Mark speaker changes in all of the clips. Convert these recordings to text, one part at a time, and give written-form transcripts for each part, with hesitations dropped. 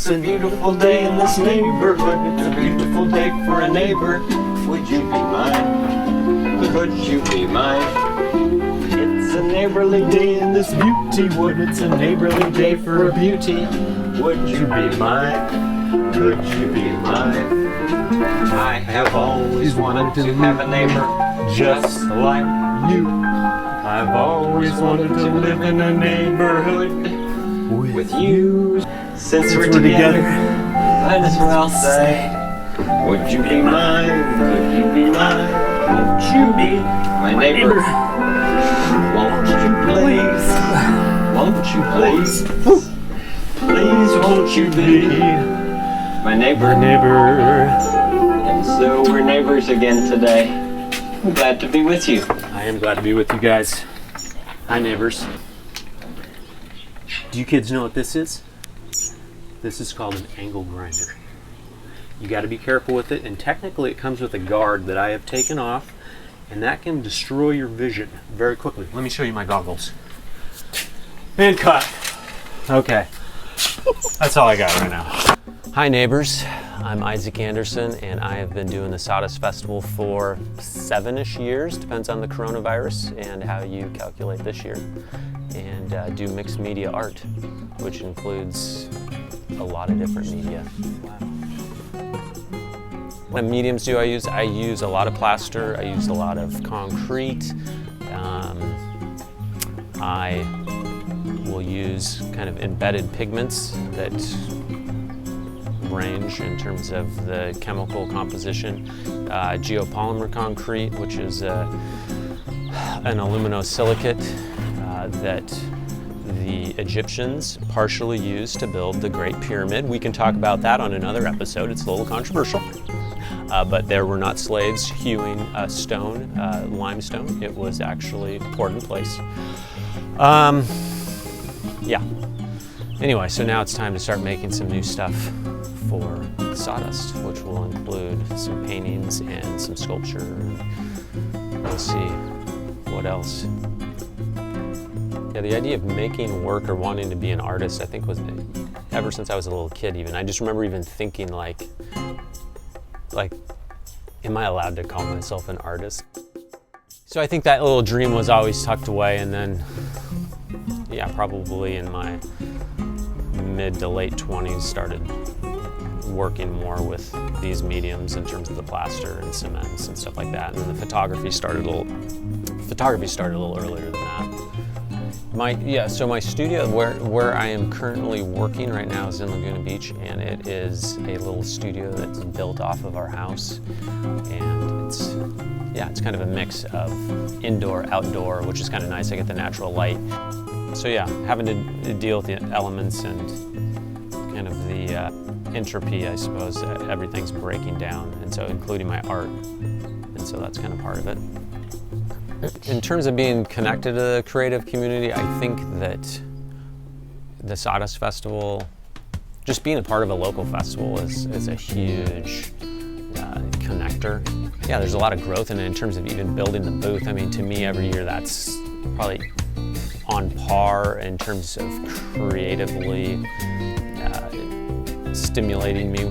Speaker 1: It's a beautiful day in this neighborhood. It's a beautiful day for a neighbor. Would you be mine? Could you be mine? It's a neighborly day in this beauty wood. It's a neighborly day for a beauty. Would you be mine? Could you be mine? I have always wanted to have a neighbor just like you. I've always wanted to live in a neighborhood with you. Since we're together, might as well say, would you be mine? Could you be mine? Won't you be my neighbor? Won't you please? Won't you please? Please won't you be my neighbor? And so we're neighbors again today. I'm glad to be with you.
Speaker 2: I am glad to be with you guys. Hi, neighbors. Do you kids know what this is? This is called an angle grinder. You got to be careful with it, and technically it comes with a guard that I have taken off, and that can destroy your vision very quickly. Let me show you my goggles. And cut. Okay. That's all I got right now. Hi, neighbors. I'm Isaac Anderson, and I have been doing the Sawdust Festival for 7-ish years, depends on the coronavirus and how you calculate this year, and do mixed media art, which includes a lot of different media. What mediums do I use? I use a lot of plaster, I use a lot of concrete, I will use kind of embedded pigments that range in terms of the chemical composition. Geopolymer concrete, which is an aluminosilicate that the Egyptians partially used to build the Great Pyramid. We can talk about that on another episode. It's a little controversial. But there were not slaves hewing stone, limestone. It was actually poured in place. Yeah. Anyway, so now it's time to start making some new stuff for Sawdust, which will include some paintings and some sculpture. And we'll see what else. Yeah, the idea of making work or wanting to be an artist, I think, was ever since I was a little kid. Even I just remember even thinking like, am I allowed to call myself an artist? So I think that little dream was always tucked away, and then, yeah, probably in my mid to late 20s started working more with these mediums in terms of the plaster and cements and stuff like that. And then the photography started a little earlier than that. So my studio where I am currently working right now is in Laguna Beach, and it is a little studio that's built off of our house, and it's kind of a mix of indoor, outdoor, which is kind of nice. I get the natural light. So yeah, having to deal with the elements and kind of the entropy, I suppose. Everything's breaking down, and so including my art, and so that's kind of part of it. In terms of being connected to the creative community, I think that the Sawdust Festival, just being a part of a local festival is a huge connector. Yeah, there's a lot of growth in it in terms of even building the booth. I mean, to me, every year that's probably on par in terms of creatively stimulating me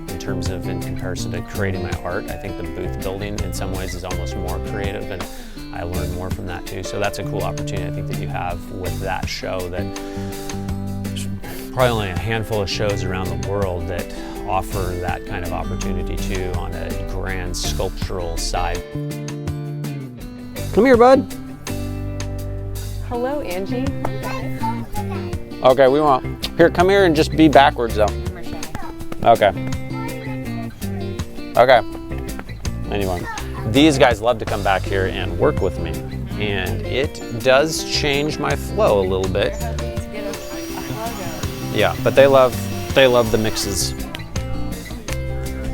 Speaker 2: in terms of in comparison to creating my art. I think the booth building in some ways is almost more creative, and I learn more from that too. So that's a cool opportunity I think that you have with that show, that there's probably only a handful of shows around the world that offer that kind of opportunity too on a grand sculptural side. Come here, bud.
Speaker 3: Hello, Angie.
Speaker 2: Okay, we won't. Here, come here and just be backwards though. Okay. Okay. Anyway, these guys love to come back here and work with me, and it does change my flow a little bit. Yeah, but they love the mixes.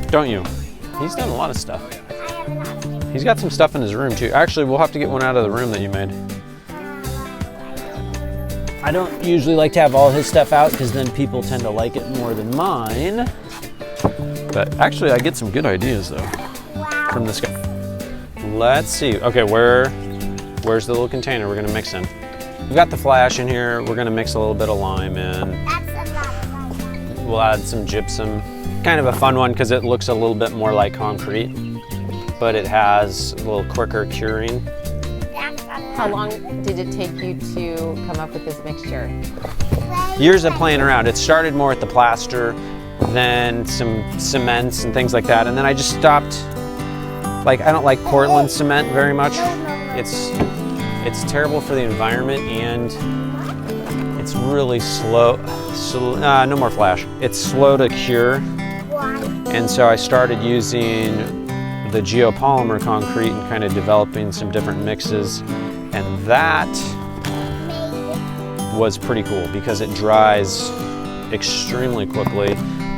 Speaker 2: Don't you? He's done a lot of stuff. He's got some stuff in his room too. Actually, we'll have to get one out of the room that you made. I don't usually like to have all his stuff out because then people tend to like it more than mine. But actually, I get some good ideas though from this guy. Let's see. Okay, where's the little container we're gonna mix in? We've got the flash in here. We're gonna mix a little bit of lime in. we'll add some gypsum. Kind of a fun one because it looks a little bit more like concrete, but it has a little quicker curing.
Speaker 3: How long did it take you to come up with this mixture?
Speaker 2: Years of playing around. It started more with the plaster, then some cements and things like that, and then I just stopped. Like, I don't like Portland cement very much. It's terrible for the environment, and it's really slow. No more flash. It's slow to cure, and so I started using the geopolymer concrete and kind of developing some different mixes, and that was pretty cool because it dries extremely quickly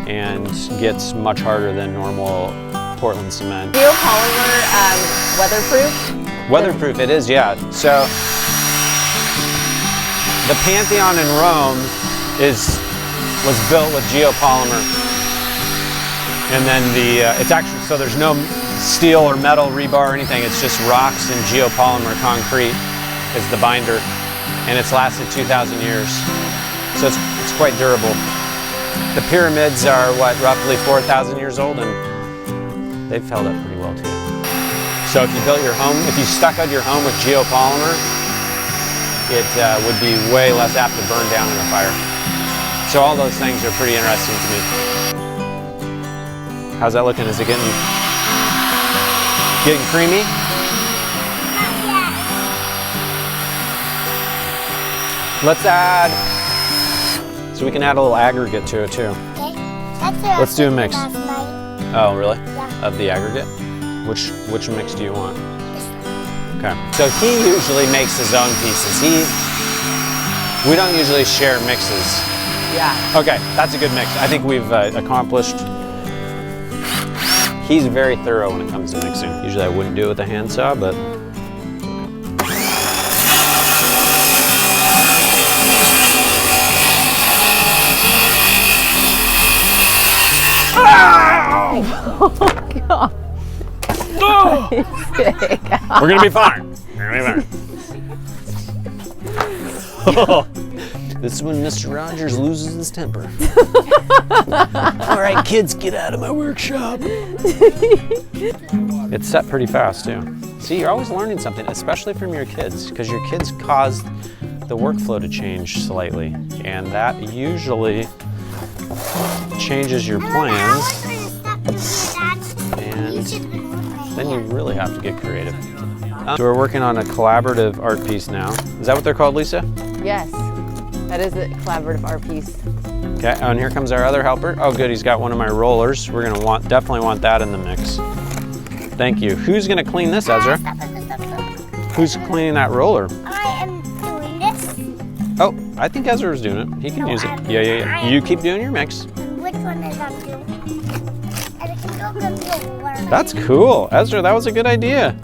Speaker 2: and gets much harder than normal Portland cement.
Speaker 3: Geopolymer, weatherproof?
Speaker 2: Weatherproof, it is, yeah. So the Pantheon in Rome was built with geopolymer, and then it's actually, so there's no steel or metal rebar or anything. It's just rocks and geopolymer concrete is the binder, and it's lasted 2,000 years. So it's quite durable. The pyramids are roughly 4,000 years old, and they've held up pretty well too. So if you built your home, if you stuccoed your home with geopolymer, it would be way less apt to burn down in a fire. So all those things are pretty interesting to me. How's that looking? Is it getting creamy? Let's add, so we can add a little aggregate to it too.
Speaker 4: Okay.
Speaker 2: Let's do a mix.
Speaker 4: Last night.
Speaker 2: Oh, really?
Speaker 4: Yeah.
Speaker 2: Of the aggregate? Which mix do you want? Okay. So he usually makes his own pieces. We don't usually share mixes.
Speaker 3: Yeah.
Speaker 2: Okay, that's a good mix. I think we've accomplished. He's very thorough when it comes to mixing. Usually I wouldn't do it with a handsaw, but.
Speaker 3: Oh God.
Speaker 2: Oh! We're gonna be fine. We're gonna be fine. This is when Mr. Rogers loses his temper. All right, kids, get out of my workshop. It's set pretty fast too. See, you're always learning something, especially from your kids, because your kids cause the workflow to change slightly, and that usually changes your plans. And then you really have to get creative. So we're working on a collaborative art piece now. Is that what they're called, Lisa?
Speaker 3: Yes, that is a collaborative art piece.
Speaker 2: Okay, and here comes our other helper. Oh good, he's got one of my rollers. We're gonna definitely want that in the mix. Thank you. Who's gonna clean this, Ezra? Who's cleaning that roller?
Speaker 4: I am doing this.
Speaker 2: Oh, I think Ezra's doing it. He can use it. Yeah. You keep doing your mix.
Speaker 4: Which one is I'm doing? And it can go into water.
Speaker 2: That's cool. Ezra, that was a good idea.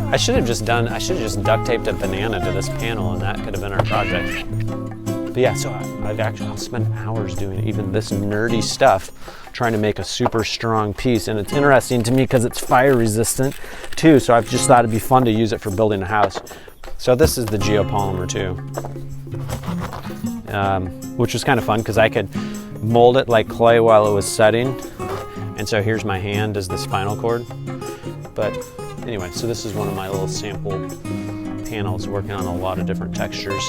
Speaker 2: I should have just duct taped a banana to this panel, and that could have been our project. But yeah, so I'll spend hours doing even this nerdy stuff, trying to make a super strong piece. And it's interesting to me because it's fire resistant too. So I've just thought it'd be fun to use it for building a house. So this is the geopolymer too, which was kind of fun because I could mold it like clay while it was setting. And so here's my hand as the spinal cord. But anyway, so this is one of my little sample panels working on a lot of different textures.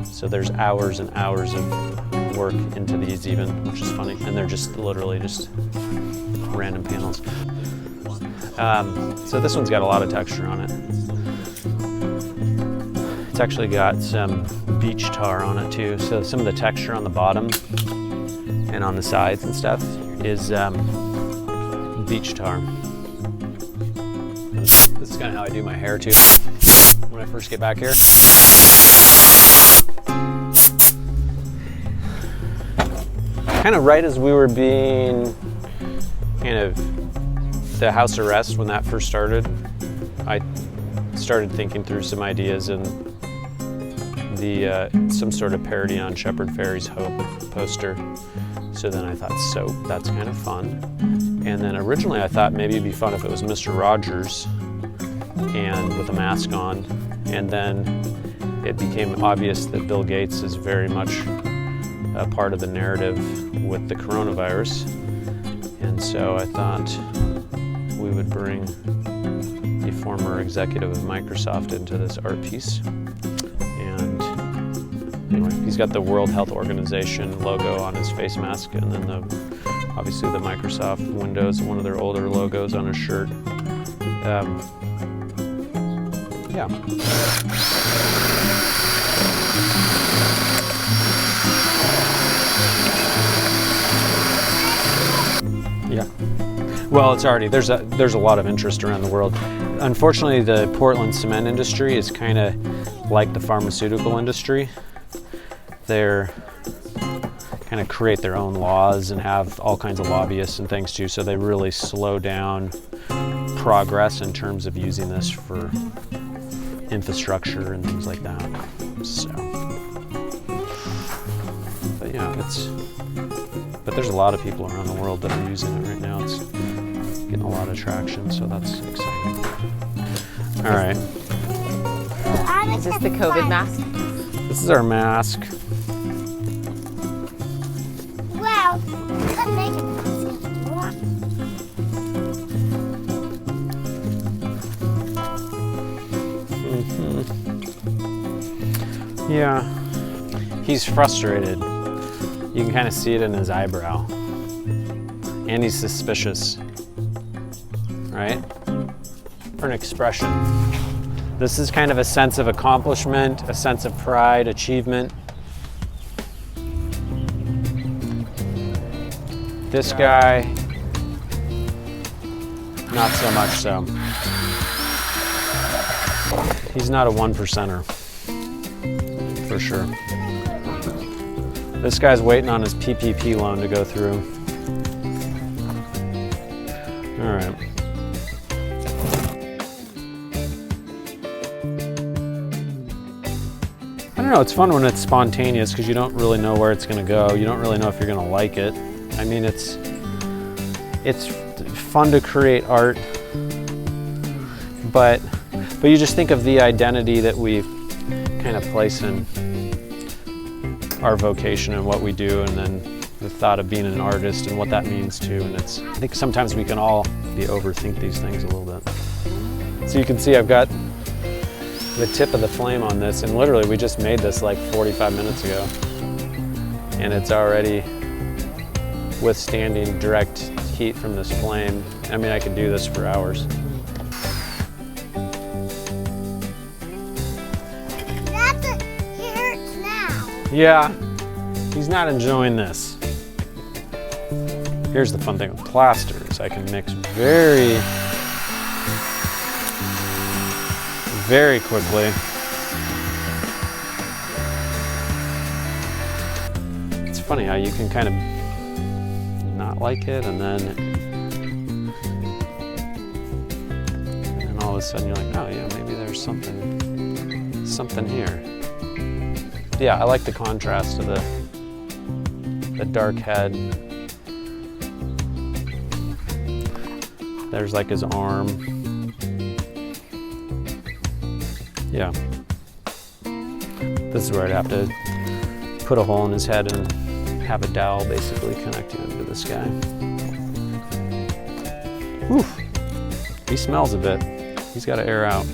Speaker 2: So there's hours and hours of work into these even, which is funny. And they're just literally just random panels. So this one's got a lot of texture on it. It's actually got some beach tar on it too. So some of the texture on the bottom and on the sides and stuff is beach tar. This is kind of how I do my hair too when I first get back here. Kind of right as we were being kind of the house arrest when that first started, I started thinking through some ideas and some sort of parody on Shepard Fairey's Hope poster. So then I thought, so that's kind of fun. And then originally I thought maybe it'd be fun if it was Mr. Rogers and with a mask on. And then it became obvious that Bill Gates is very much a part of the narrative with the coronavirus. And so I thought we would bring the former executive of Microsoft into this art piece. And anyway, he's got the World Health Organization logo on his face mask, and then obviously the Microsoft Windows, one of their older logos on his shirt. Yeah. Yeah. Well, it's already, there's a lot of interest around the world. Unfortunately, the Portland cement industry is kind of like the pharmaceutical industry. They're kind of create their own laws and have all kinds of lobbyists and things too, so they really slow down progress in terms of using this for infrastructure and things like that. So, but yeah, but there's a lot of people around the world that are using it right now. It's getting a lot of traction, so that's exciting. All right.
Speaker 3: Is this the COVID mask?
Speaker 2: This is our mask.
Speaker 4: Well, you could make it if you want.
Speaker 2: Yeah, he's frustrated. You can kind of see it in his eyebrow. And he's suspicious, right? For an expression. This is kind of a sense of accomplishment, a sense of pride, achievement. This guy, not so much so. He's not a 1%er, for sure. This guy's waiting on his PPP loan to go through. All right. I don't know, it's fun when it's spontaneous because you don't really know where it's gonna go. You don't really know if you're gonna like it. I mean, it's fun to create art, but you just think of the identity that we've kind of placed in our vocation and what we do, and then the thought of being an artist and what that means too. And I think sometimes we can all overthink these things a little bit. So you can see I've got the tip of the flame on this, and literally we just made this like 45 minutes ago. And it's already withstanding direct heat from this flame. I mean, I could do this for hours.
Speaker 4: He hurts now.
Speaker 2: Yeah, he's not enjoying this. Here's the fun thing with plasters. I can mix very, very quickly. It's funny how you can kind of not like it, and then all of a sudden you're like, oh yeah, maybe there's something here. Yeah, I like the contrast of the dark head. There's like his arm. Yeah. This is where I'd have to put a hole in his head and have a dowel basically connecting him to this guy. Whew. He smells a bit. He's got to air out.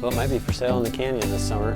Speaker 2: Well, it might be for sale in the canyon this summer.